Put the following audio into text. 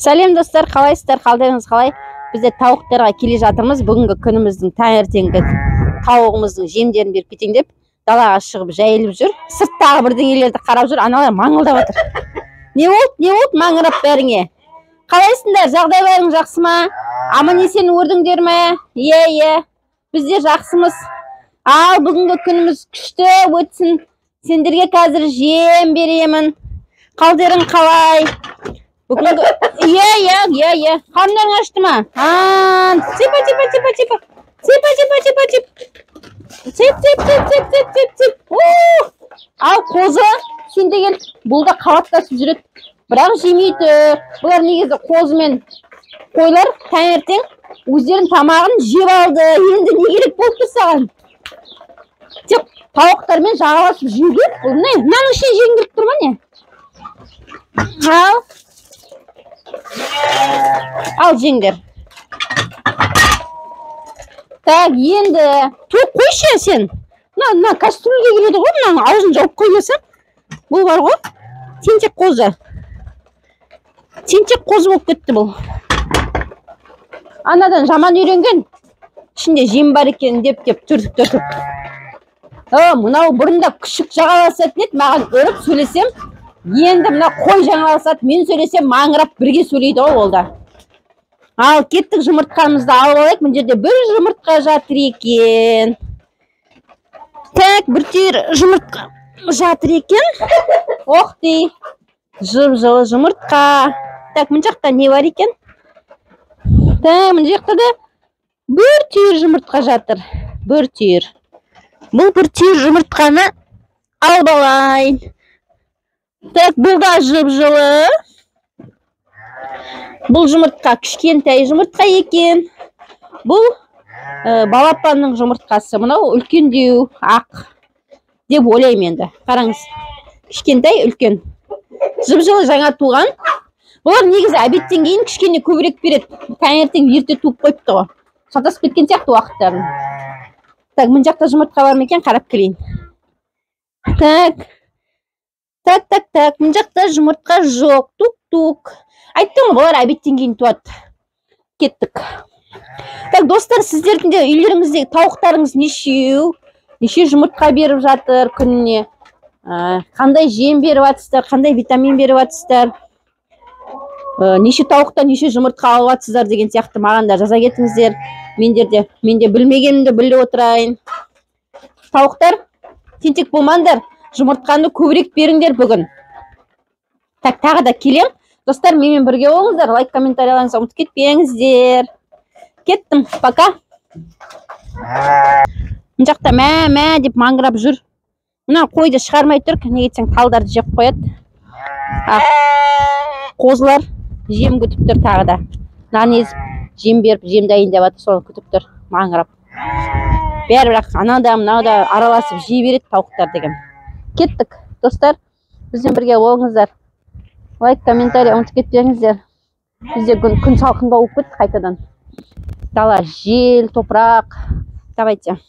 Сәлем достар, қалайсыздар? Қалдарыңыз қалай? Бізде тауықтарға келе жатырмыз. Бүгінгі күніміздің таңертеңгі тауығымыздың жемдерін беріп кетейін деп далаға шығып жайылып жүр. Сырттағы бірдеңелерді қарап жүр. Аналар маңылдап отыр. Не болды? Маңырап бәріңе. Қалайсыңдар? Жағдайларың жақсы ма? Аман-есен өрдіңдер ме? Иә. Бізде жақсымыз. Ал бүгінгі күніміз күшті өтсін. Сендерге қазір жем беремін. Қалдарың қалай? Бүгінгі... Иә. Қарындарың ашты ма? Сипа. Сип. Ал қозы, сен деген бұл да қабаттасып жүреді. Бірақ жемейді. Бұлар негізі қозы мен қойлар таңертең өздерінің тамағын жеп алды. Енді не керек болып тұр саған? Тек тауықтармен жағаласып жеуге. Мынаның ішіне жегің келіп тұр ма не? Ал жеңдер. Так, енді қойшы сен. Мына кастрюльге келеді ғой, мынаның аузын жауып қоймасам. Бұл бар ғой, тентек қозы. Тентек қозы болып кетті бұл. Анадан жаман үйренген. Ішінде жем бар екен деп түртіп. Мынау бұрында күшік жағаласатын еді, маған өріп сөйлесем. Енді мына қой жаңаласады, мен сөйлесем маңырап бірге сөйлейді ғой ол да. Ал кеттік жұмыртқамызды алып алайық. Мына жерде бір жұмыртқа жатыр екен. Так, бір түйір жұмыртқа жатыр екен. Ох дей, жып-жылы жұмыртқа. Так, мына жақта не бар екен? Так, мына жақта да бір түйір жұмыртқа жатыр. Бір түйір. Бұл бір түйір жұмыртқаны алып алайын. Так, бұл да жып-жылы. Бұл жұмыртқа кішкентай жұмыртқа екен. Бұл балапанның жұмыртқасы. Мынау үлкендеу, ақ деп ойлаймын енді. Қараңыз. Кішкентай, үлкен. Жып-жылы жаңа туған. Бұлар негізі обедтен кейін кішкене көбірек береді. Таңертең ерте туып қойыпты ғой. Шатасып кеткен сияқты уақыттарын. Так, мына жақта жұмыртқа бар ма екен? Қарап келейін. Так. Мына жақта жұмыртқа жоқ. Тук. Айттым ғой, бұлар обедтен кейін туады. Кеттік. Так, достар, сіздердің де үйлеріңіздегі тауықтарыңыз неше жұмыртқа беріп жатыр күніне? Қандай жем беріп жатсыздар, қандай витамин беріп жатсыздар? Неше тауықтан неше жұмыртқа алып жатсыздар деген сияқты маған да жаза кетіңіздер. Мен де білмегенімді біліп отырайын. Тауықтар, тентек болмаңдар. Жұмыртқаны көбірек беріңдер бүгін. Так, тағы да келем. Достар, менімен бірге болыңыздар. Лайк, комментарияларыңызды ұмытып кетпеңіздер. Кеттім, пока. Мына жақта мә деп маңырап жүр. Мына қойды шығармай тұр. Не кетсең талдарды жеп қояды. Қозылар жем күтіп тұр тағы да. Нан езіп, жем беріп, жем дайындап жатыр, соны күтіп тұр, маңырап. Бәрі бірақ анада мынада араласып жей береді тауықтар деген. Кеттік, достар, бізбен бірге болыңыздар. Лайк, комментарий ұмытып кетпеңіздер. Бізде күн салқын болып кетті қайтадан. Дала жел, топырақ. Давайте.